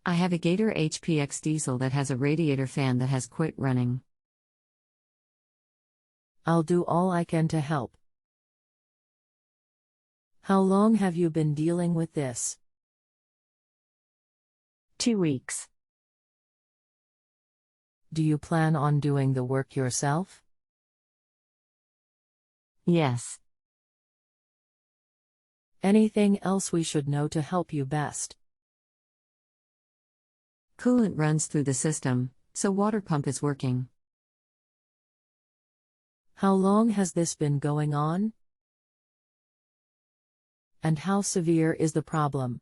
I have a Gator HPX diesel that has a radiator fan that has quit running. I'll do all I can to help. How long have you been dealing with this? 2 weeks. Do you plan on doing the work yourself? Yes. Anything else we should know to help you best? Coolant runs through the system, so water pump is working. How long has this been going on? And how severe is the problem?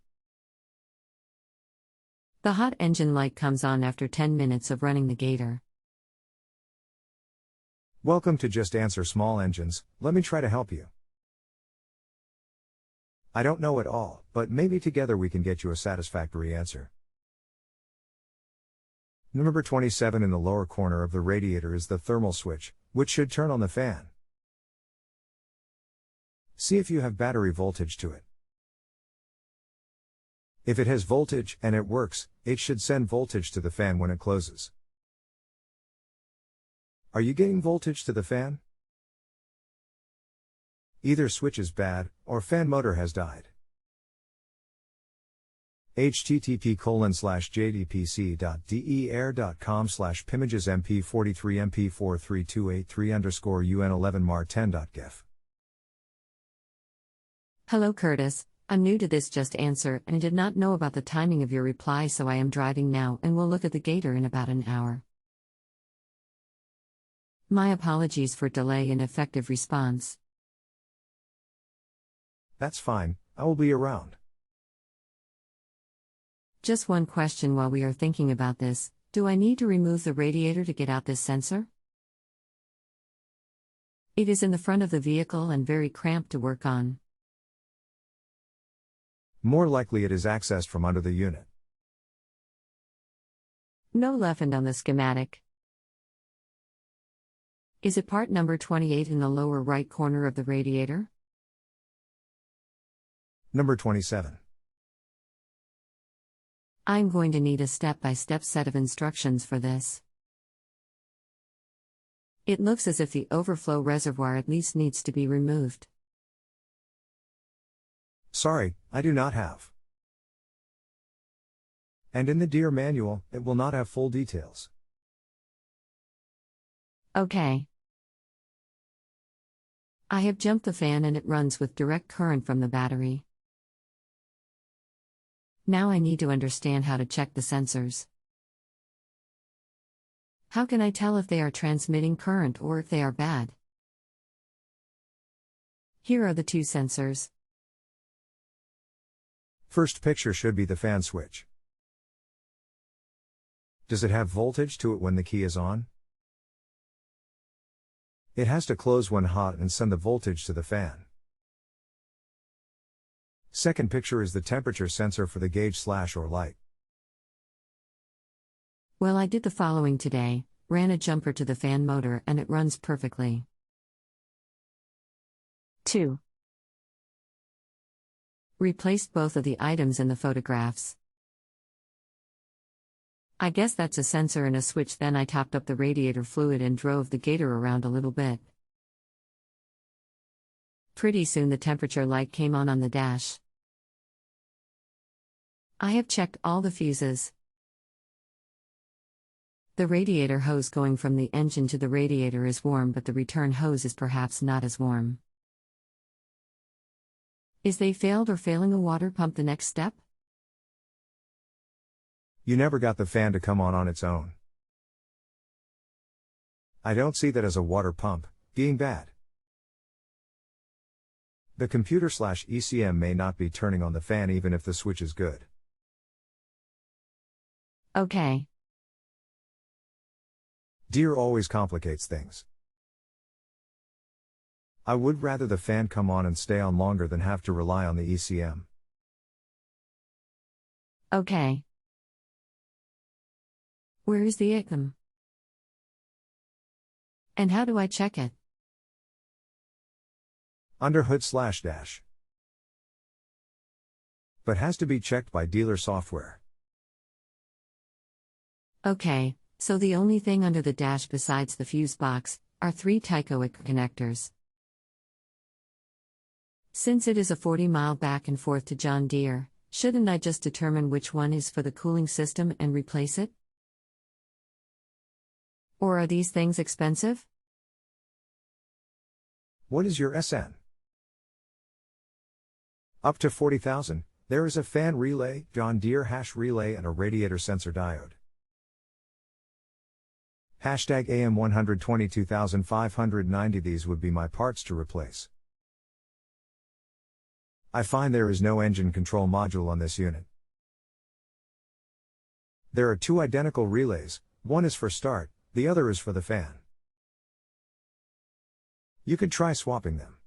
The hot engine light comes on after 10 minutes of running the Gator. Welcome to Just Answer Small Engines. Let me try to help you. I don't know it all, but maybe together we can get you a satisfactory answer. Number 27 in the lower corner of the radiator is the thermal switch, which should turn on the fan. See if you have battery voltage to it. If it has voltage and it works, it should send voltage to the fan when it closes. Are you getting voltage to the fan? Either switch is bad, or fan motor has died. http://jdpc.der.com/pimagesmp43mp43283_un11mar10.gif. Hello Curtis, I'm new to this Just Answer and did not know about the timing of your reply, so I am driving now and will look at the Gator in about an hour. My apologies for delay in effective response. That's fine, I will be around. Just one question while we are thinking about this: do I need to remove the radiator to get out this sensor? It is in the front of the vehicle and very cramped to work on. More likely it is accessed from under the unit. No left on the schematic. Is it part number 28 in the lower right corner of the radiator? Number 27. I'm going to need a step-by-step set of instructions for this. It looks as if the overflow reservoir at least needs to be removed. Sorry, I do not have. And in the Dear manual, it will not have full details. Okay. I have jumped the fan and it runs with direct current from the battery. Now I need to understand how to check the sensors. How can I tell if they are transmitting current or if they are bad? Here are the two sensors. First picture should be the fan switch. Does it have voltage to it when the key is on? It has to close when hot and send the voltage to the fan. Second picture is the temperature sensor for the gauge/or light. Well, I did the following today: ran a jumper to the fan motor and it runs perfectly. 2. Replaced both of the items in the photographs. I guess that's a sensor and a switch. Then I topped up the radiator fluid and drove the Gator around a little bit. Pretty soon the temperature light came on the dash. I have checked all the fuses. The radiator hose going from the engine to the radiator is warm, but the return hose is perhaps not as warm. Is they failed or failing a water pump the next step? You never got the fan to come on its own. I don't see that as a water pump being bad. The computer/ECM may not be turning on the fan even if the switch is good. Okay. Dear always complicates things. I would rather the fan come on and stay on longer than have to rely on the ECM. Okay. Where is the ICM? And how do I check it? Under hood/dash. But has to be checked by dealer software. Okay, so the only thing under the dash besides the fuse box are 3 Tyco connectors. Since it is a 40-mile back and forth to John Deere, shouldn't I just determine which one is for the cooling system and replace it? Or are these things expensive? What is your SN? Up to 40,000, there is a fan relay, John Deere hash relay and a radiator sensor diode. Hashtag AM 122,590. These would be my parts to replace. I find there is no engine control module on this unit. There are 2 identical relays, one is for start, the other is for the fan. You could try swapping them.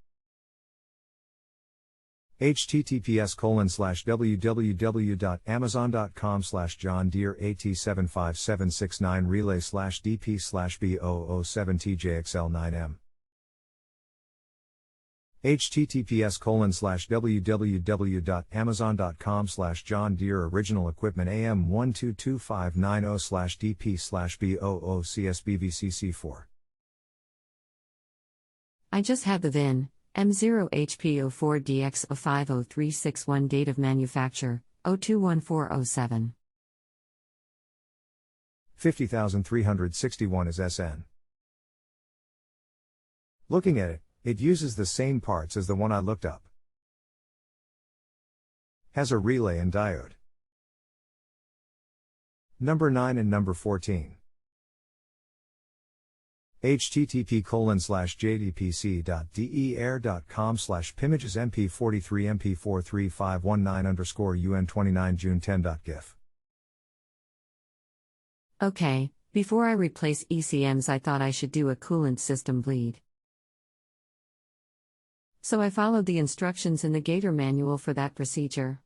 https://www.amazon.com/John Deere AT75769 relay/DP/B007TJXL9M https://www.amazon.com/John Deere original equipment AM122590/DP/B00CSBVCC4. I just have the VIN, M0HP04DX050361 date of manufacture, 021407. 50,361 is SN. Looking at it, it uses the same parts as the one I looked up. Has a relay and diode. Number 9 and number 14. http://jdpc.deair.com/pimages mp43 mp43519_UN29 June 10.gif. Okay, before I replace ECMs, I thought I should do a coolant system bleed. So I followed the instructions in the Gator manual for that procedure.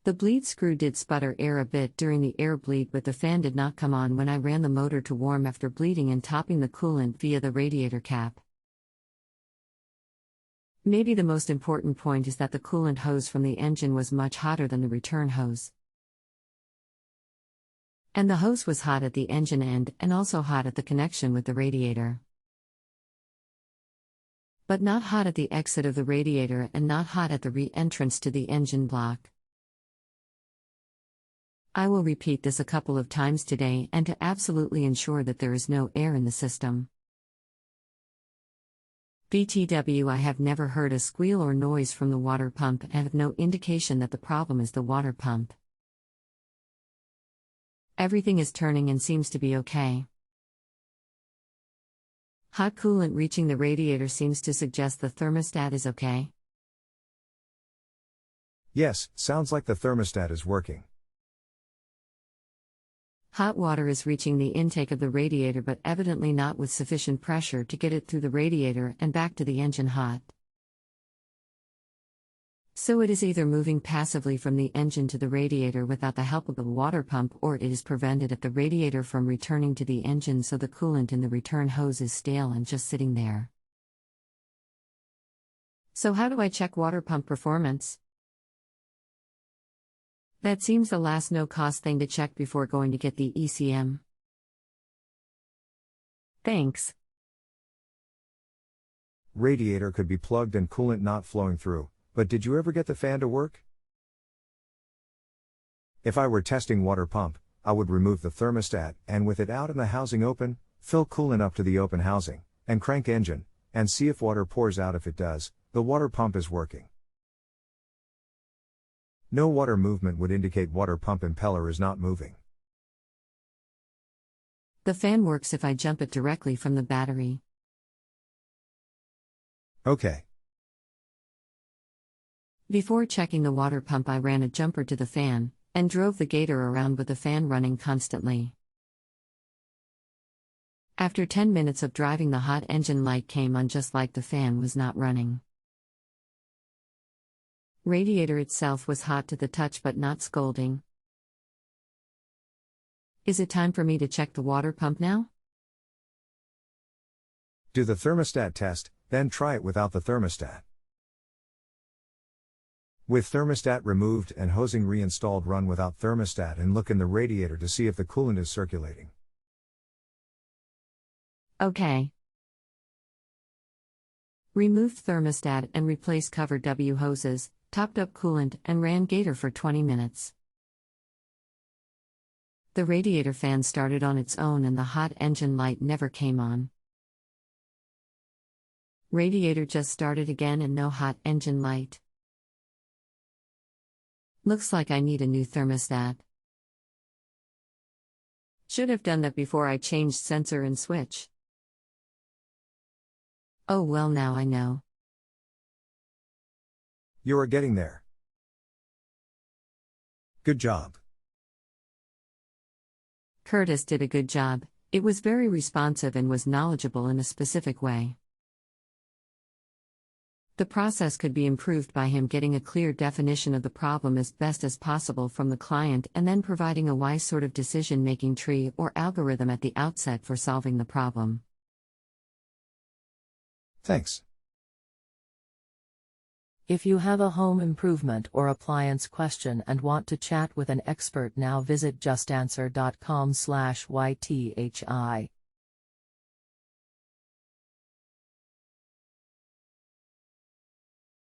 The bleed screw did sputter air a bit during the air bleed, but the fan did not come on when I ran the motor to warm after bleeding and topping the coolant via the radiator cap. Maybe the most important point is that the coolant hose from the engine was much hotter than the return hose. And the hose was hot at the engine end and also hot at the connection with the radiator. But not hot at the exit of the radiator and not hot at the re-entrance to the engine block. I will repeat this a couple of times today and to absolutely ensure that there is no air in the system. BTW, I have never heard a squeal or noise from the water pump and have no indication that the problem is the water pump. Everything is turning and seems to be okay. Hot coolant reaching the radiator seems to suggest the thermostat is okay. Yes, sounds like the thermostat is working. Hot water is reaching the intake of the radiator, but evidently not with sufficient pressure to get it through the radiator and back to the engine hot. So it is either moving passively from the engine to the radiator without the help of the water pump, or it is prevented at the radiator from returning to the engine, so the coolant in the return hose is stale and just sitting there. So how do I check water pump performance? That seems the last no-cost thing to check before going to get the ECM. Thanks. Radiator could be plugged and coolant not flowing through, but did you ever get the fan to work? If I were testing water pump, I would remove the thermostat and, with it out and the housing open, fill coolant up to the open housing, and crank engine, and see if water pours out. If it does, the water pump is working. No water movement would indicate water pump impeller is not moving. The fan works if I jump it directly from the battery. Okay. Before checking the water pump, I ran a jumper to the fan, and drove the Gator around with the fan running constantly. After 10 minutes of driving, the hot engine light came on just like the fan was not running. Radiator itself was hot to the touch but not scalding. Is it time for me to check the water pump now? Do the thermostat test, then try it without the thermostat. With thermostat removed and hosing reinstalled, run without thermostat and look in the radiator to see if the coolant is circulating. Okay. Removed thermostat and replaced cover W hoses, topped up coolant and ran gator for 20 minutes. The radiator fan started on its own and the hot engine light never came on. Radiator just started again and no hot engine light. Looks like I need a new thermostat. Should have done that before I changed sensor and switch. Oh well, now I know. You are getting there. Good job. Curtis did a good job. It was very responsive and was knowledgeable in a specific way. The process could be improved by him getting a clear definition of the problem as best as possible from the client and then providing a wise sort of decision-making tree or algorithm at the outset for solving the problem. Thanks. If you have a home improvement or appliance question and want to chat with an expert now, visit justanswer.com/ythi.